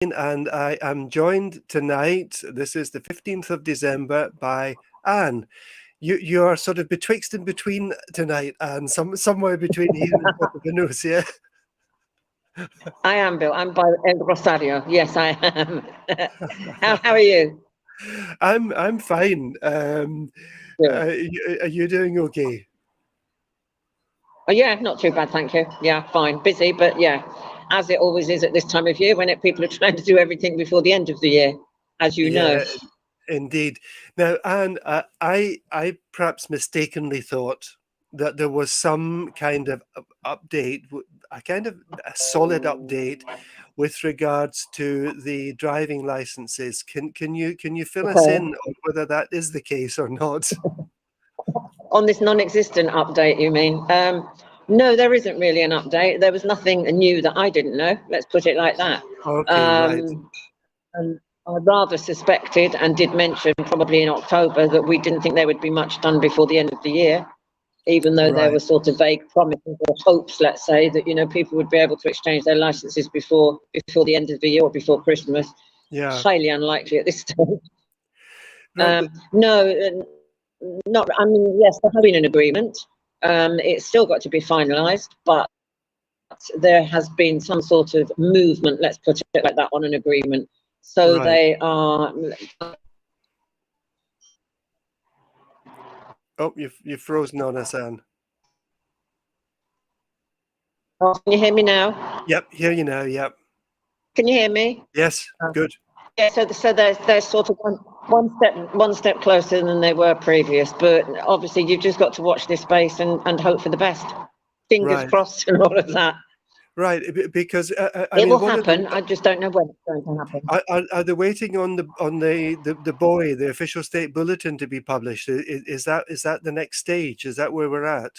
and I am joined tonight. This is the 15th of December by Anne. You are sort of betwixt and between tonight, Anne, somewhere between here and Puerto Banús, yeah? I am, Bill. I'm by El Rosario. Yes, I am. How are you? I'm fine. Good. Are you doing okay? Oh, yeah, not too bad, thank you. Yeah, fine. Busy, but yeah, as it always is at this time of year when people are trying to do everything before the end of the year, as you know. Yeah, indeed. Now, Anne, I perhaps mistakenly thought that there was some kind of update, a kind of a solid update with regards to the driving licenses. Can you fill us Okay. in on whether that is the case or not? On this non-existent update, you mean? No, there isn't really an update. There was nothing new that I didn't know. Let's put it like that. Okay, right, Um, and I rather suspected and did mention probably in October that we didn't think there would be much done before the end of the year, even though there right. were sort of vague promises or hopes, let's say, that people would be able to exchange their licenses before the end of the year or before Christmas. Yeah. Highly unlikely at this stage. Right. No, not. I mean, yes, there has been an agreement. It's still got to be finalised, but there has been some sort of movement. Let's put it like that on an agreement. So Right. they are. Oh, you've frozen on us, Anne. Oh, can you hear me now? Yep, hear you now. Yep. Can you hear me? Yes, good. Yeah, so they're sort of one step closer than they were previous, but obviously you've just got to watch this space and hope for the best. Fingers Right. crossed and all of that. Right, because I It mean, will what are they? happen. I just don't know when it's going to happen. Are they waiting on the BOE, the official state bulletin, to be published? Is that the next stage? Is that where we're at?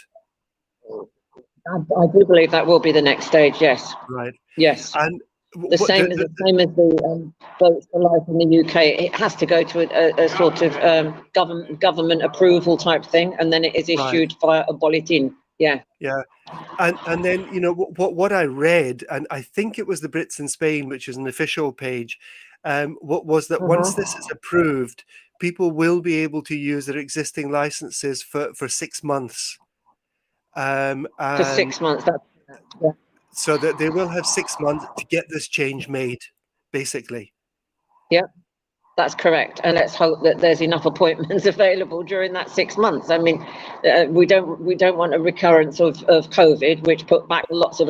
I do believe that will be the next stage. Yes, Right. yes. And The what same as the votes for life in the UK. It has to go to a sort of government approval type thing, and then it is right? issued via a bulletin. Yeah. Yeah. And then what I read, and I think it was the Brits in Spain, which is an official page. What was that once this is approved, people will be able to use their existing licenses for 6 months. For And 6 months. That's yeah. so that they will have 6 months to get this change made, basically. Yeah. That's correct, and let's hope that there's enough appointments available during that 6 months. I mean, we don't want a recurrence of COVID, which put back lots of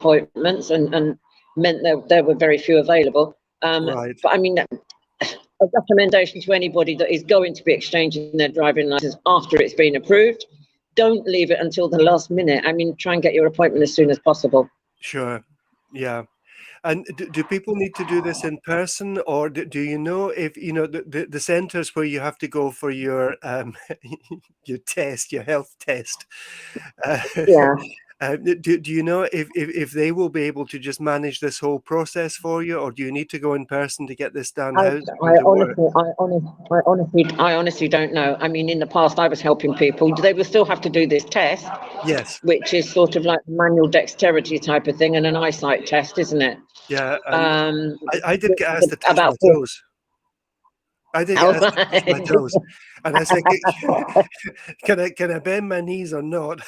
appointments and meant there were very few available. Right. But I mean, a recommendation to anybody that is going to be exchanging their driving license after it's been approved: don't leave it until the last minute. I mean, try and get your appointment as soon as possible. Sure. Yeah. And do people need to do this in person, or do you know if the centers where you have to go for your your test, your health test? Uh, Yeah. do you know if they will be able to just manage this whole process for you, or do you need to go in person to get this done? I, How's it I going to work? honestly, I honestly don't know. I mean, in the past, I was helping people. They will still have to do this test, Yes. which is sort of like a manual dexterity type of thing and an eyesight test, isn't it? Yeah. And Um, I did get asked to touch about my four. toes. I did get All asked to touch my right. toes, and I said, can I bend my knees or not?"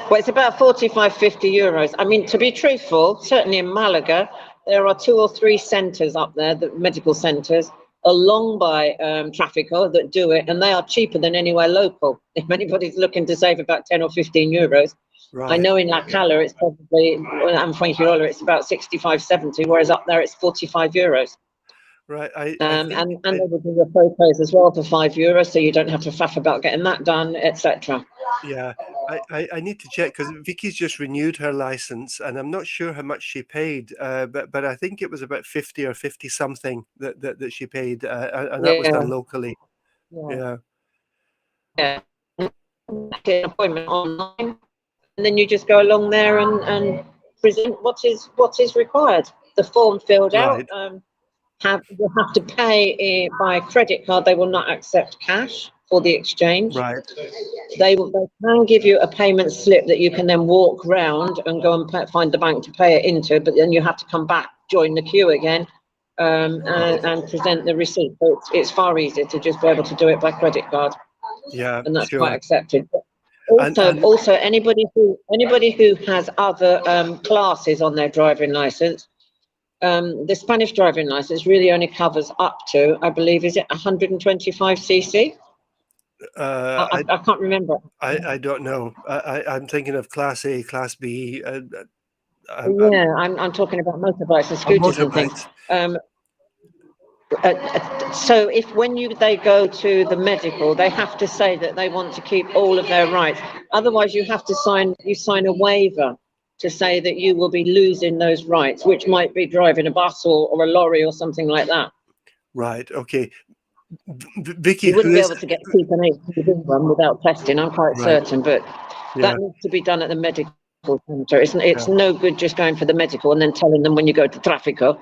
Well, it's about 45, 50 euros. I mean, to be truthful, certainly in Malaga, there are 2 or 3 centres up there, the medical centres, along by Trafico that do it, and they are cheaper than anywhere local. If anybody's looking to save about 10 or 15 euros, I Right. know in La Cala it's probably, well, I'm Fuengirola, it's about 65, 70, whereas up there it's 45 euros. Right. I think And they will do your photos as well for 5 euros, so you don't have to faff about getting that done, etc. yeah. I need to check because Vicky's just renewed her license, and I'm not sure how much she paid. But I think it was about 50 or 50 something that she paid, and that was done Yeah, locally. yeah, Yeah. yeah. Get an appointment online, and then you just go along there and present what is required. The form filled out. Right. You have to pay by credit card. They will not accept cash. for the exchange. Right. They can give you a payment slip that you can then walk round and go and find the bank to pay it into, but then you have to come back, join the queue again, and present the receipt. So it's far easier to just be able to do it by credit card, Yeah, and that's quite sure. accepted. And Also, anybody who has other classes on their driving license, the Spanish driving license really only covers up to, I believe, is it 125 cc? I can't remember. I don't know. I'm thinking of Class A, Class B, Yeah, I'm talking about motorbikes and or scooters and things. motorbikes. So if when they go to the medical, they have to say that they want to keep all of their rights. Otherwise, you have to sign a waiver to say that you will be losing those rights, which might be driving a bus or a lorry or something like that. Right. Okay. Vicky, You who wouldn't be is able to get keep an HGV one without testing, I'm quite right? certain, but Yeah. that needs to be done at the medical centre. It's Yeah. no good just going for the medical and then telling them when you go to Traffico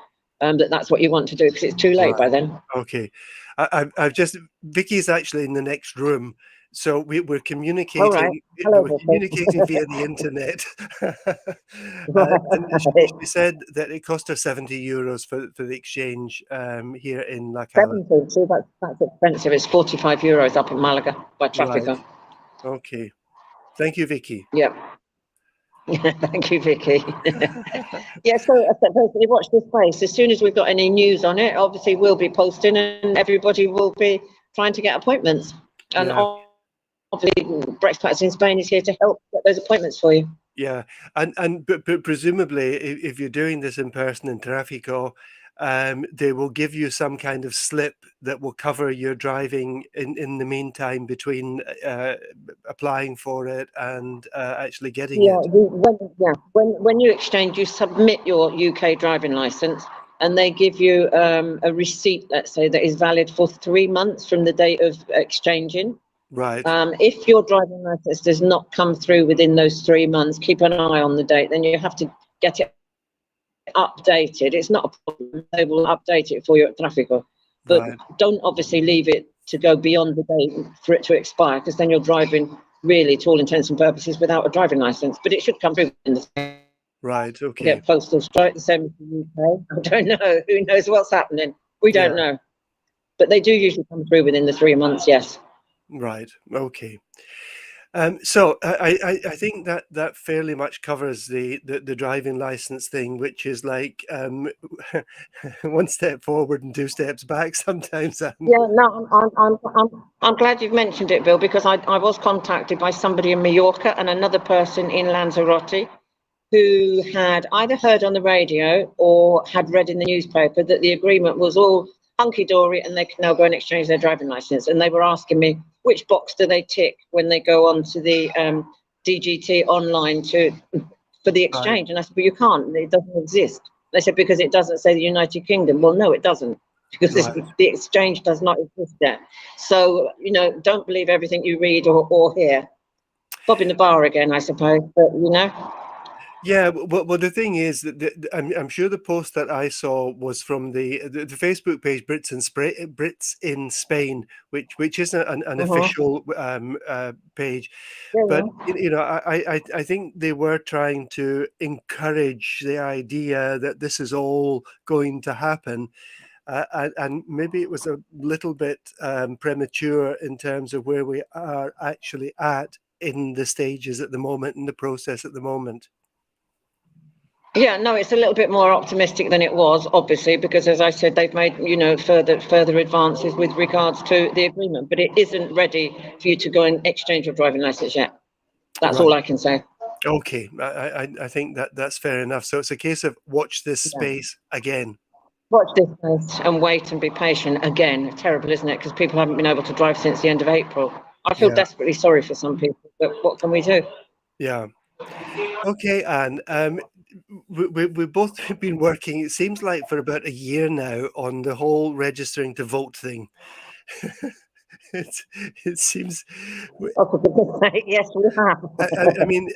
that's what you want to do, because it's too late by Right. then. Okay. I've just Vicky's actually in the next room, so we're All right. communicating. Hello, We're Vicky. communicating via the internet, and Right. she said that it cost her €70 for the exchange here in La Cala. 70. See, that's expensive. It's €45 up in Malaga by Right. Traffico. Okay. Thank you, Vicky. Yep. Thank you, Vicky. Yeah, so basically watch this space. As soon as we've got any news on it, obviously we'll be posting and everybody will be trying to get appointments. And Yeah. obviously Brexpats in Spain is here to help get those appointments for you. Yeah, but presumably, if you're doing this in person in Trafico, they will give you some kind of slip that will cover your driving in the meantime between applying for it and actually getting Yeah, it. when you exchange, you submit your UK driving license, and they give you a receipt, let's say, that is valid for 3 months from the date of exchanging. Right, If your driving license does not come through within those 3 months, keep an eye on the date. Then you have to get it updated. It's not a problem; they will update it for you at Traffico, but right, don't obviously leave it to go beyond the date for it to expire, because then you're driving really, to all intents and purposes, without a driving license. But it should come through in the right. Okay. get postal straight, the same as the UK. I don't know. Who knows what's happening? We Yeah. don't know. But they do usually come through within the 3 months, yes. Right. Okay. So I think that fairly much covers the driving license thing, which is like one step forward and two steps back sometimes. Yeah, no, I'm glad you've mentioned it, Bill, because I was contacted by somebody in Mallorca and another person in Lanzarote who had either heard on the radio or had read in the newspaper that the agreement was all hunky-dory and they can now go and exchange their driving license. And they were asking me, which box do they tick when they go on to the DGT online for the Right, exchange? And I said, well, you can't. It doesn't exist. They said, because it doesn't say the United Kingdom. Well, no, it doesn't, because right. the exchange does not exist yet. So, don't believe everything you read or hear. Bob in the bar again, I suppose, but Yeah, well, the thing is that I'm sure the post that I saw was from the Facebook page Brits in Spain, which is an official page, yeah, but I think they were trying to encourage the idea that this is all going to happen, and maybe it was a little bit premature in terms of where we are actually at in the stages at the moment, in the process at the moment. Yeah, no, it's a little bit more optimistic than it was, obviously, because as I said, they've made, further advances with regards to the agreement, but it isn't ready for you to go and exchange your driving license yet. That's all Right. I can say. Okay. I think that's fair enough. So it's a case of watch this Yeah. space again. Watch this space and wait and be patient. Again, terrible, isn't it? Because people haven't been able to drive since the end of April. I feel Yeah. desperately sorry for some people, but what can we do? Yeah. Okay, Anne. We've both been working, it seems like, for about a year now on the whole registering to vote thing. it, it seems Oh, for goodness sake, yes, we have. I mean,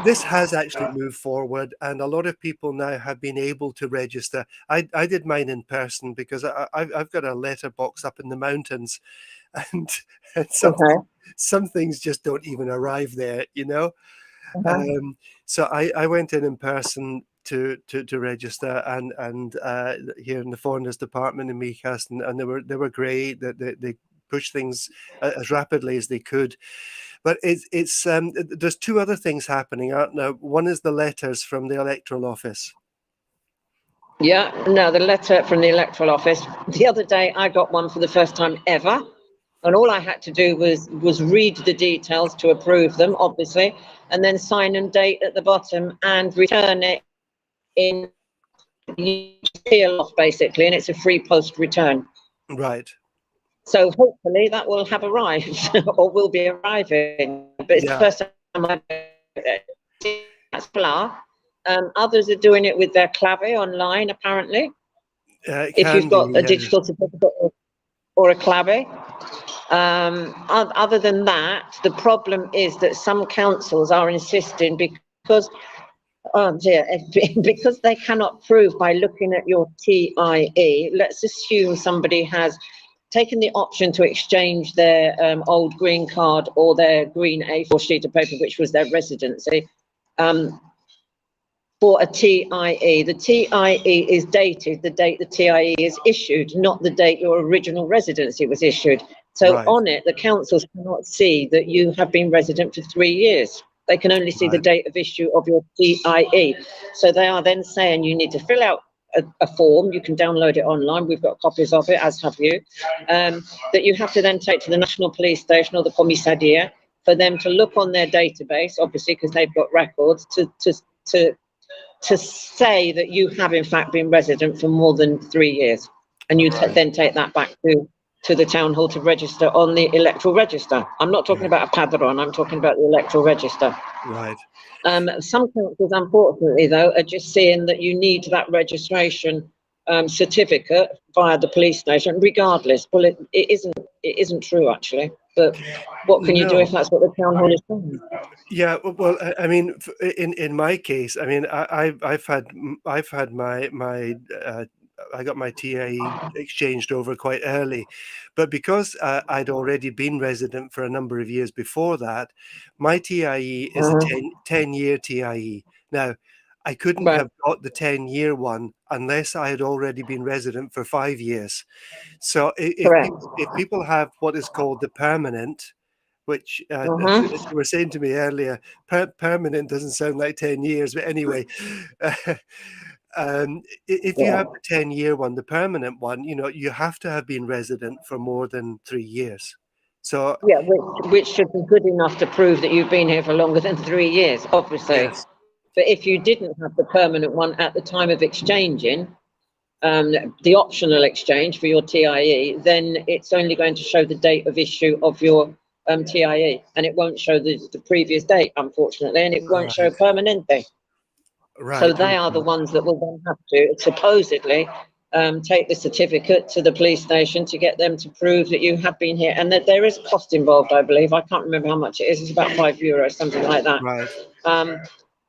this has actually moved forward, and a lot of people now have been able to register. I did mine in person because I've got a letterbox up in the mountains, and, and Okay. some things just don't even arrive there, you know. Uh-huh. So I went in person to register, and here in the foreigners department in Mijas, and they were great. That they pushed things as rapidly as they could. But there's two other things happening, aren't there? One is the letters from the electoral office. Yeah, no, the letter from the electoral office. The other day, I got one for the first time ever, and all I had to do was read the details to approve them, obviously, and then sign and date at the bottom and return it in seal off basically, and it's a free post return. Right. So hopefully that will have arrived or will be arriving. But it's the Yeah. first time I've that's Pilar. Others are doing it with their clave online, apparently. It If you've can be. got a Yeah. digital certificate or a clave. Other than that, the problem is that some councils are insisting because, oh dear, because they cannot prove by looking at your TIE. Let's assume somebody has taken the option to exchange their old green card or their green A4 sheet of paper, which was their residency, for a TIE. The TIE is dated the date the TIE is issued, not the date your original residency was issued. So Right. on it, the councils cannot see that you have been resident for 3 years. They can only see the Right. date of issue of your TIE. So they are then saying you need to fill out a form. You can download it online. We've got copies of it, as have you. That you have to then take to the National Police Station or the Commissariat for them to look on their database, obviously, because they've got records to say that you have in fact been resident for more than 3 years, and you Right. then take that back to the town hall to register on the electoral register. I'm not talking Yeah. about a padron, I'm talking about the electoral register. Right. Some councils, unfortunately, though, are just seeing that you need that registration certificate via the police station, regardless. Well, it isn't true, actually. But what can you do if No. that's what the town hall is saying? Yeah, well, I mean, in my case, I mean, I've had uh, I got my TIE exchanged over quite early, but because I'd already been resident for a number of years before that, my TIE is a Uh-huh. 10-year TIE. Now, I couldn't Right. have got the 10-year one unless I had already been resident for 5 years. So Correct. if people have what is called the permanent, which as Uh-huh. you were saying to me earlier, permanent doesn't sound like 10 years, but anyway, if you Yeah. have the 10-year one, the permanent one, you know, you have to have been resident for more than 3 years. So, Yeah, which should be good enough to prove that you've been here for longer than 3 years, obviously. yes, But if you didn't have the permanent one at the time of exchanging, the optional exchange for your TIE, then it's only going to show the date of issue of your TIE, and it won't show the previous date, unfortunately, and it won't show right, permanente. So right, they are the okay, ones that will then have to supposedly take the certificate to the police station to get them to prove that you have been here, and that there is a cost involved, I believe. I can't remember how much it is. It's about €5, something like that. right, Um,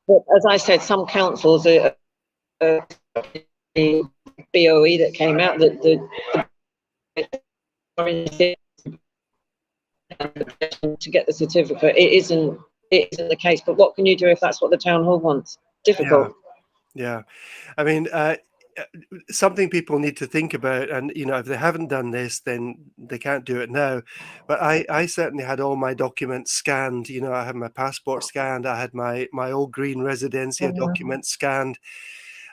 but as I said, some councils the BOE that came out that to get the certificate. It isn't the case. But what can you do if that's what the town hall wants? yeah, Difficult. yeah. I mean, something people need to think about, and you know, if they haven't done this, then they can't do it now. But I certainly had all my documents scanned. You know, I had my passport scanned. I had my old green residencia document scanned.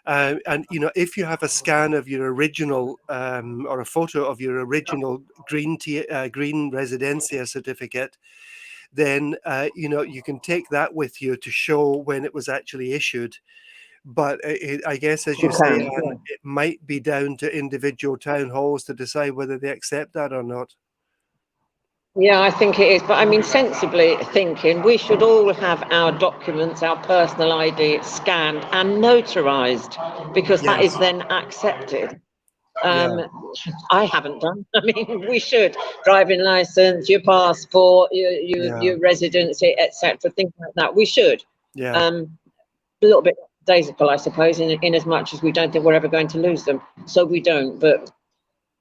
And you know, if you have a scan of your original or a photo of your original green residencia certificate, then you know, you can take that with you to show when it was actually issued. But I guess, as You you say, can. Anne, it might be down to individual town halls to decide whether they accept that or not. Yeah, I think it is. But I mean, sensibly thinking, we should all have our documents, our personal ID scanned and notarized, because that is Yes. then accepted. Yeah. Um, I haven't done. I mean, we should. Driving license, your passport, Yeah. your residency, etc. Things like that. We should. Yeah. Um, a little bit daisical, I suppose, in as much as we don't think we're ever going to lose them. So we don't. But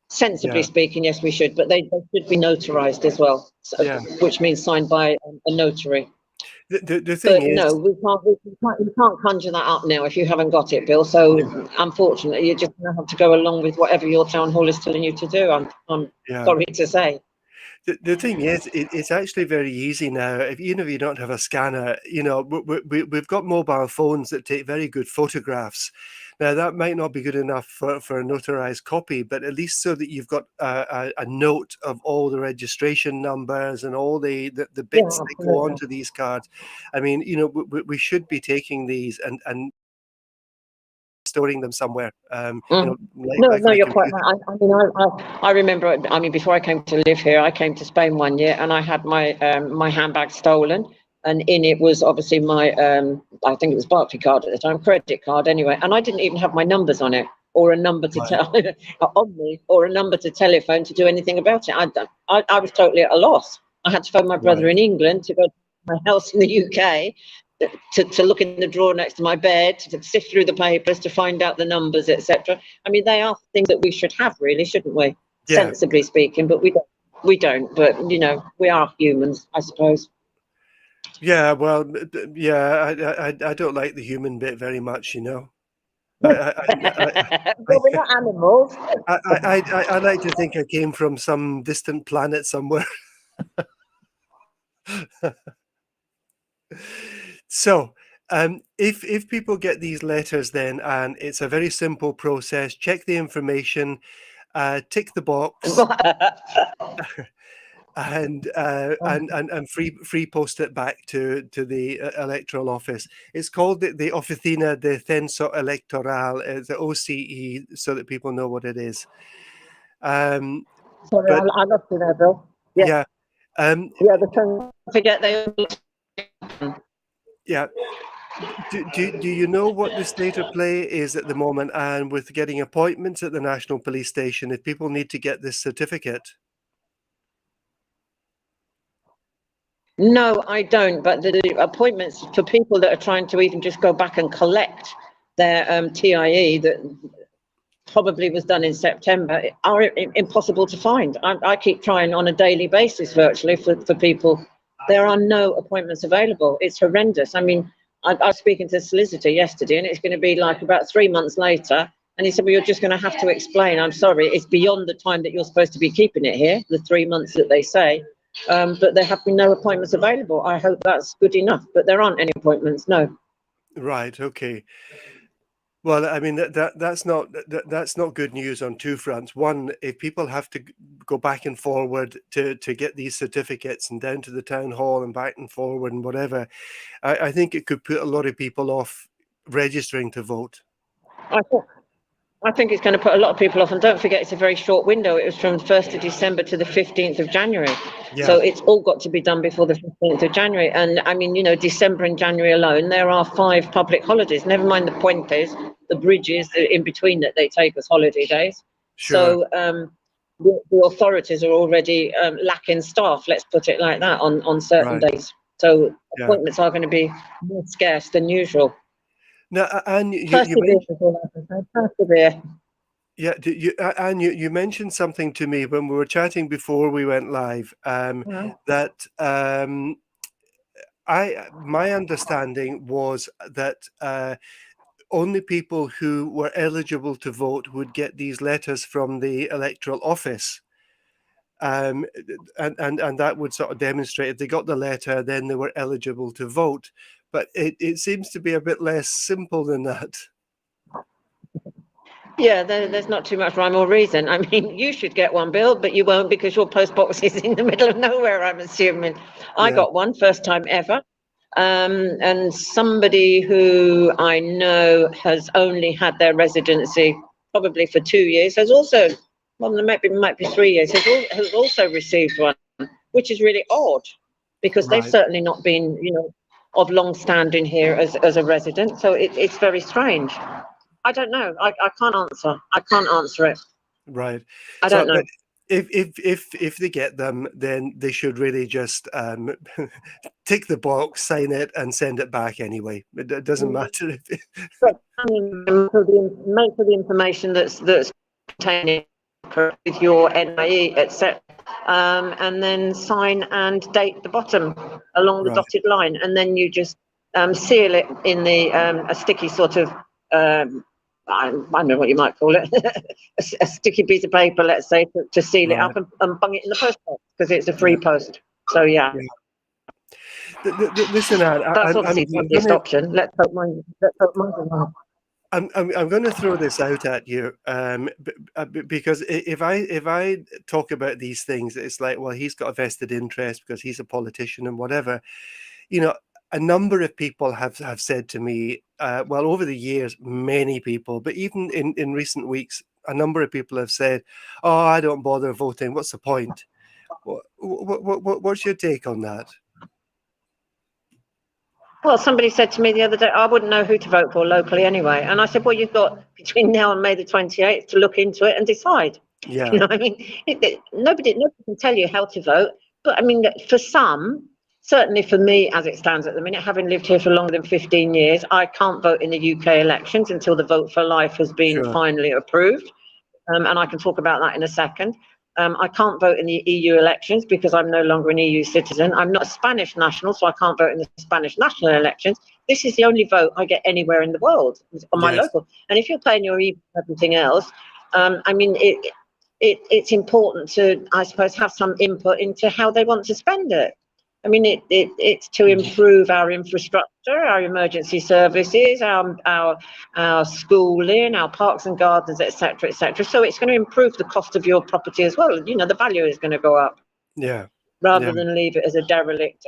Sensibly Yeah. speaking, yes, we should, but they should be notarized as well, Yeah. which means signed by a notary. The thing But is, no, we can't conjure that up now if you haven't got it, Bill. So unfortunately, you're just going to have to go along with whatever your town hall is telling you to do. I'm yeah. sorry to say. The thing is, it's actually very easy now. If even if you don't have a scanner, we've got mobile phones that take very good photographs. Now that might not be good enough for a notarized copy, but at least so that you've got a note of all the registration numbers and all the Yeah, bits that go absolutely. onto these cards. I mean, we should be taking these and storing them somewhere. Mm. Like No, on a you're quite computer. right. I remember. I mean, before I came to live here, I came to Spain one year, and I had my handbag stolen, and in it was obviously my I think it was Barclay card at the time, credit card anyway, and I didn't even have my numbers on it or a number to Right, tell on me or a number to telephone to do anything about it. I was totally at a loss. I had to phone my brother right. in England to go to my house in the UK to look in the drawer next to my bed, to sift through the papers, to find out the numbers, etc. I mean, they are things that we should have, really, shouldn't we? Yeah. Sensibly speaking, but we don't. We don't. But we are humans, I suppose. Yeah, well, yeah, I don't like the human bit very much. I I I Well, we're not animals. I like to think I came from some distant planet somewhere. So, if people get these letters then, and it's a very simple process, check the information, tick the box, and free post it back to the electoral office. It's called the Oficina de Censo Electoral, the OCE, so that people know what it is. Um, Sorry, but I lost you there, Bill. Yeah, yeah, um, yeah. The don't forget they all. yeah. Do you know what the state of play is at the moment, and with getting appointments at the National Police Station, if people need to get this certificate? No, I don't. But the appointments for people that are trying to even just go back and collect their TIE that probably was done in September are impossible to find. I keep trying on a daily basis virtually for people. There are no appointments available. It's horrendous. I mean, I was speaking to a solicitor yesterday, and it's going to be like about 3 months later. And he said, well, you're just going to have to explain. I'm sorry, it's beyond the time that you're supposed to be keeping it here, the 3 months that they say. But there have been no appointments available. I hope that's good enough. But there aren't any appointments, no. Right. Okay. Well, I mean that's not good news on two fronts. One, if people have to go back and forward to get these certificates and down to the town hall and back and forward and whatever, I think it could put a lot of people off registering to vote. I think I think it's going to put a lot of people off. And don't forget, it's a very short window. It was from the 1st of December to the 15th of January. Yeah, So it's all got to be done before the 15th of January. And I mean, December and January alone, there are 5 public holidays, never mind the puentes, the bridges in between that they take as holiday days. sure. So the authorities are already lacking staff, let's put it like that, on certain Right. days. So Yeah. appointments are going to be more scarce than usual. Now, and you Persevere mentioned, is all I can say. Persevere. yeah, and you mentioned something to me when we were chatting before we went live. That my understanding was that only people who were eligible to vote would get these letters from the electoral office. And that would sort of demonstrate if they got the letter, then they were eligible to vote. But it seems to be a bit less simple than that. Yeah, there's not too much rhyme or reason. I mean, you should get one, Bill, but you won't because your post box is in the middle of nowhere, I'm assuming. I Yeah, got one first time ever. And somebody who I know has only had their residency probably for 2 years has also, well, there might be 3 years, has also received one, which is really odd because they've right, certainly not been, of long standing here as a resident. So it's very strange. I don't know. I can't answer. I can't answer it. right. I don't So, know. but if they get them, then they should really just tick the box, sign it, and send it back anyway. It doesn't matter if. But I mean, make sure the information that's contained with your NIE, etc., and then sign and date the bottom along the Right. dotted line, and then you just seal it in the a sticky sort of I don't know what you might call it, a sticky piece of paper, let's say, to seal it Right. up and bung it in the post box because it's a Yeah. free post. So yeah, Yeah. Listen, Anne, that's obviously the easiest option. Let's hope mine is not. I'm going to throw this out at you, because if I talk about these things, it's like, well, he's got a vested interest because he's a politician and whatever. You know, a number of people have said to me, well, over the years, many people, but even in recent weeks, a number of people have said, "Oh, I don't bother voting. What's the point?" What's your take on that? Well, somebody said to me the other day, I wouldn't know who to vote for locally anyway. And I said, well, you've got between now and May the 28th to look into it and decide. Yeah, You know, I mean, nobody can tell you how to vote. But I mean, for some, certainly for me, as it stands at the minute, having lived here for longer than 15 years, I can't vote in the UK elections until the Vote for Life has been sure, finally approved. And I can talk about that in a second. I can't vote in the EU elections because I'm no longer an EU citizen. I'm not a Spanish national, so I can't vote in the Spanish national elections. This is the only vote I get anywhere in the world on my yes, local. And if you're paying your EU and everything else, I mean, it's important to, I suppose, have some input into how they want to spend it. I mean, it's to improve our infrastructure, our emergency services, our schooling, our parks and gardens, etc., etc. So it's going to improve the cost of your property as well. You know, the value is going to go up yeah, yeah, rather than leave it as a derelict,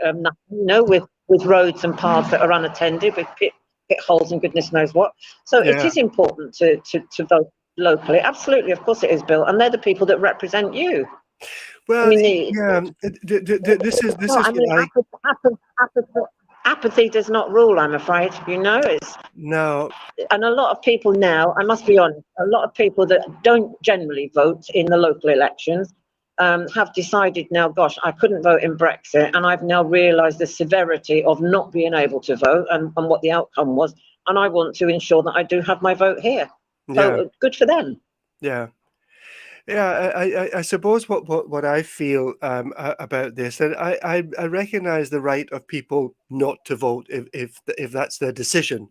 with roads and paths that are unattended, with pit holes and goodness knows what. So it yeah. is important to vote locally. Absolutely, of course it is, Bill. And they're the people that represent you. I Well, mean, yeah. This well, is I mean, what I apathy does not rule, I'm afraid. You know, no. and a lot of people now, I must be honest, a lot of people that don't generally vote in the local elections have decided now, gosh, I couldn't vote in Brexit, and I've now realised the severity of not being able to vote and what the outcome was, and I want to ensure that I do have my vote here. Yeah, So good for them. yeah. Yeah, I suppose what I feel about this, and I recognize the right of people not to vote if that's their decision.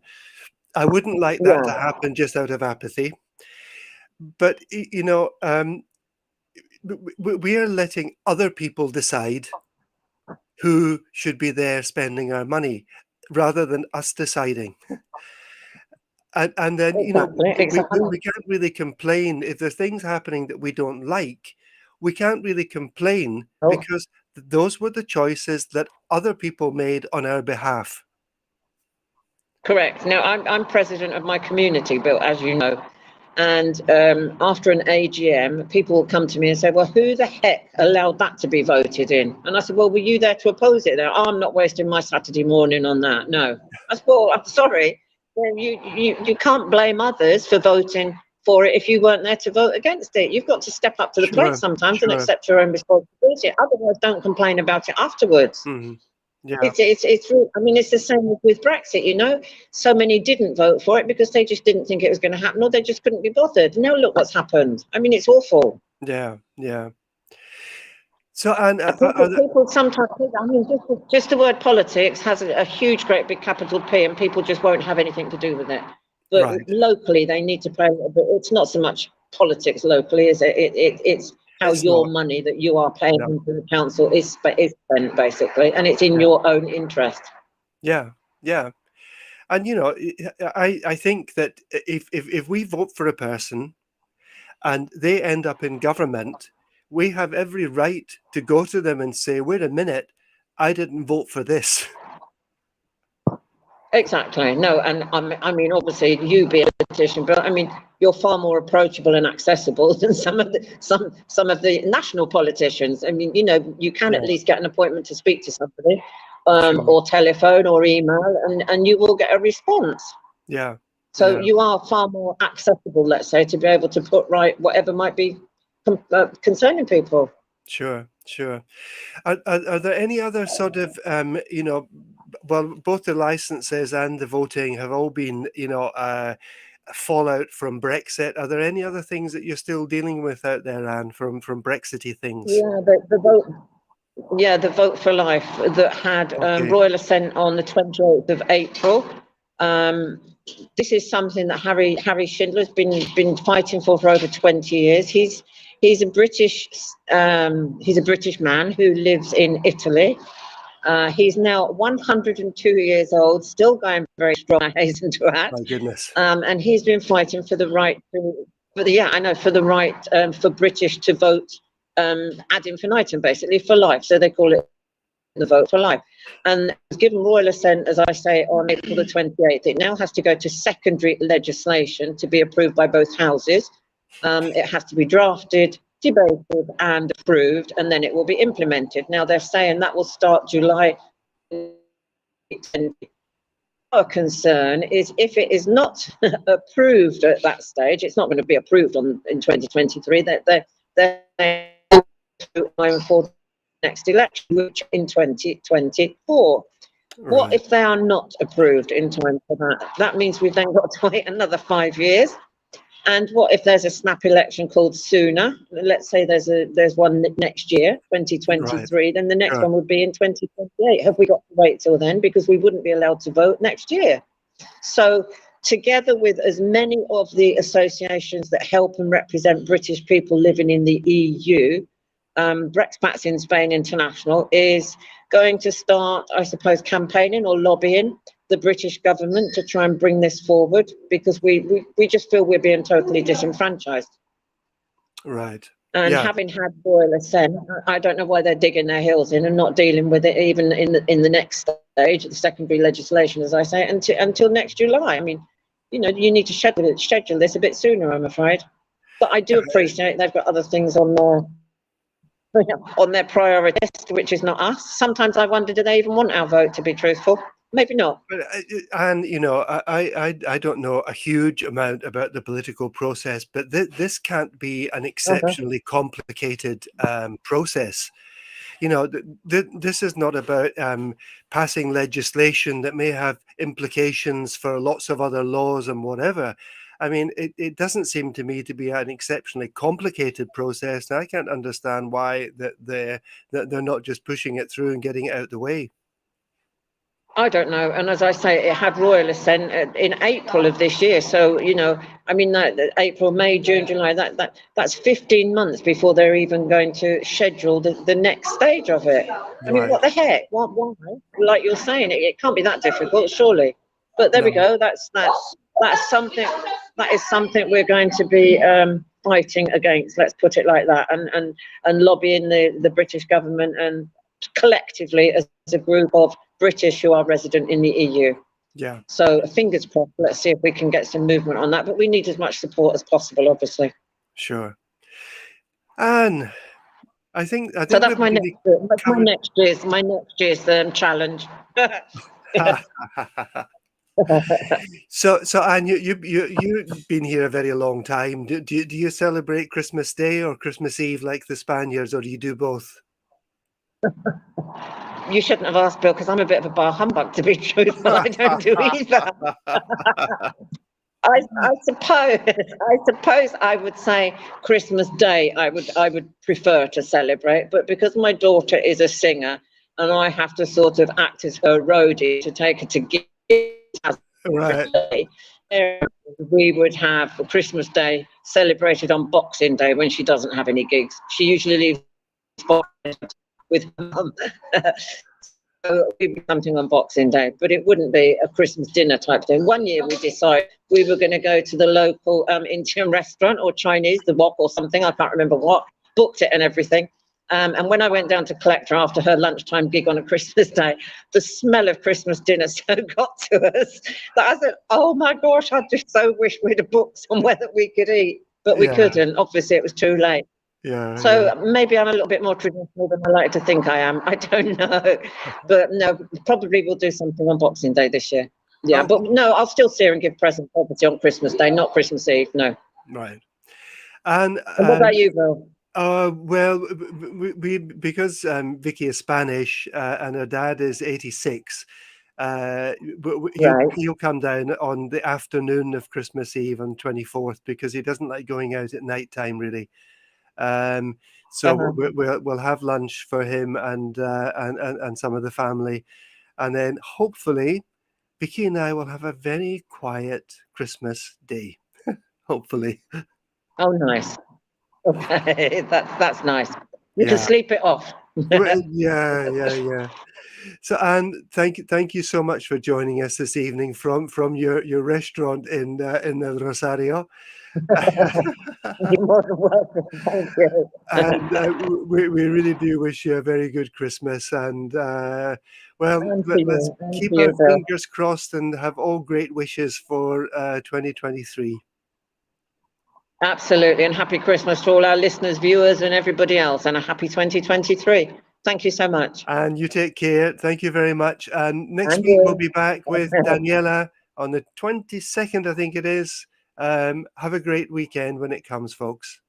I wouldn't like that to Yeah, happen just out of apathy. But you know, we are letting other people decide who should be there spending our money, rather than us deciding. And then, you know, exactly, exactly. we can't really complain if there's things happening that we don't like. We can't really complain Oh, because those were the choices that other people made on our behalf. correct. Now, I'm president of my community, Bill, as you know. And after an AGM, people will come to me and say, well, who the heck allowed that to be voted in? And I said, well, were you there to oppose it? There, I'm not wasting my Saturday morning on that. No. I said, well, I'm sorry. Well, you can't blame others for voting for it if you weren't there to vote against it. You've got to step up to the plate Sure, sometimes and sure. accept your own responsibility. Otherwise, don't complain about it afterwards. Hmm. Yeah, It's I mean, it's the same with Brexit, you know. So many didn't vote for it because they just didn't think it was going to happen, or they just couldn't be bothered. Now look what's happened. I mean, it's awful. yeah, yeah. So, and People sometimes, I mean, just the word politics has a huge, great big capital P, and people just won't have anything to do with it. But right, locally, they need to play a little bit. It's not so much politics locally, is it? It's how it's your not. money that you are paying No, into the council is spent, basically, and it's in yeah, your own interest. yeah, yeah. And you know, I think that if we vote for a person and they end up in government, we have every right to go to them and say, wait a minute, I didn't vote for this. Exactly. No, and I mean, obviously, you being a politician, but I mean, you're far more approachable and accessible than some of the national politicians. I mean, you know, you can Yeah, at least get an appointment to speak to somebody, sure. or telephone or email, and you will get a response. Yeah, So yeah, you are far more accessible, let's say, to be able to put right whatever might be concerning people. sure, sure. Are there any other sort of, you know, well, both the licenses and the voting have all been, you know, fallout from Brexit. Are there any other things that you're still dealing with out there, Anne, from Brexity things? Yeah, the vote. Yeah, the Vote for Life that had Okay, royal assent on the 28th of April. This is something that Harry Schindler's been fighting for over 20 years. He's a British man who lives in Italy. He's now 102 years old, still going very strong, I hasten to add. my goodness. And he's been fighting for the right for the right for British to vote ad infinitum, basically for life. So they call it the Vote for Life. And it was given royal assent, as I say, on April the 28th. It now has to go to secondary legislation to be approved by both houses. It has to be drafted, debated and approved, and then it will be implemented. Now they're saying that will start July. Our concern is if it is not approved at that stage, it's not going to be approved in 2023. They're for the next election, which in 2024. What Right. if they are not approved in time for that? That means we've then got to wait another 5 years. And what if there's a snap election called sooner? Let's say there's one next year, 2023, Right. then the next Sure. one would be in 2028. Have we got to wait till then? Because we wouldn't be allowed to vote next year. So together with as many of the associations that help and represent British people living in the EU, Brexpats in Spain International is going to start, I suppose, campaigning or lobbying the British government to try and bring this forward, because we just feel we're being totally disenfranchised. Right. And Yeah. having had royal assent, I don't know why they're digging their heels in and not dealing with it even in the next stage, the secondary legislation, as I say, until next July. I mean, you need to schedule this a bit sooner, I'm afraid. But I do appreciate they've got other things on their priority list, which is not us. Sometimes I wonder, do they even want our vote, to be truthful? Maybe not. But and I don't know a huge amount about the political process, but this can't be an exceptionally complicated process. This is not about passing legislation that may have implications for lots of other laws and whatever. I mean, it doesn't seem to me to be an exceptionally complicated process, and I can't understand why that they're not just pushing it through and getting it out the way. I don't know. And as I say, it had royal assent in April of this year. So, I mean, that April, May, June, July, that's 15 months before they're even going to schedule the next stage of it. I mean, Right. what the heck? Why? Like you're saying, it can't be that difficult, surely. But there we No. go. That's something. That is something we're going to be fighting against. Let's put it like that, and lobbying the British government and collectively as a group of British who are resident in the EU. Yeah. So fingers crossed. Let's see if we can get some movement on that. But we need as much support as possible, obviously. Sure. And I think So that's we've my really covered. next year's challenge. So Anne, you've been here a very long time. Do you celebrate Christmas Day or Christmas Eve like the Spaniards, or do you do both? You shouldn't have asked, Bill, because I'm a bit of a bar humbug, to be truthful. I don't do either. I suppose I would say Christmas Day I would prefer to celebrate, but because my daughter is a singer and I have to sort of act as her roadie to take her to gigs, Right. we would have Christmas Day celebrated on Boxing Day when she doesn't have any gigs. She usually leaves with her mum. So it would be something on Boxing Day, but it wouldn't be a Christmas dinner type thing. One year we decided we were going to go to the local Indian restaurant or Chinese, the wok or something, I can't remember what, booked it and everything. And when I went down to collect her after her lunchtime gig on a Christmas Day, the smell of Christmas dinner so got to us that I said, oh my gosh, I just so wish we'd have booked somewhere that we could eat, but we Yeah. couldn't. Obviously, it was too late. Yeah. So maybe I'm a little bit more traditional than I like to think I am. I don't know. But no, probably we'll do something on Boxing Day this year. Yeah, Oh, but no, I'll still see her and give presents obviously on Christmas Day, not Christmas Eve, no. right. And And what about you, Bill? well, we because Vicky is Spanish and her dad is 86. But Right. he'll come down on the afternoon of Christmas Eve on 24th because he doesn't like going out at night time really. Um, so Uh-huh. we'll have lunch for him and some of the family, and then hopefully Vicky and I will have a very quiet Christmas day. Hopefully, Oh, nice. Okay, that's nice. You can yeah. sleep it off. Well, yeah. So, Anne, thank you so much for joining us this evening from your restaurant in El Rosario. You're more than welcome. Thank you. And we really do wish you a very good Christmas. And well, And to let's you, and keep to our you, Phil. fingers crossed and have all great wishes for 2023. Absolutely. And happy Christmas to all our listeners, viewers, and everybody else, and a happy 2023. Thank you so much. And you take care. Thank you very much. And next And week we'll you. be back with Daniela on the 22nd, I think it is. Have a great weekend when it comes, folks.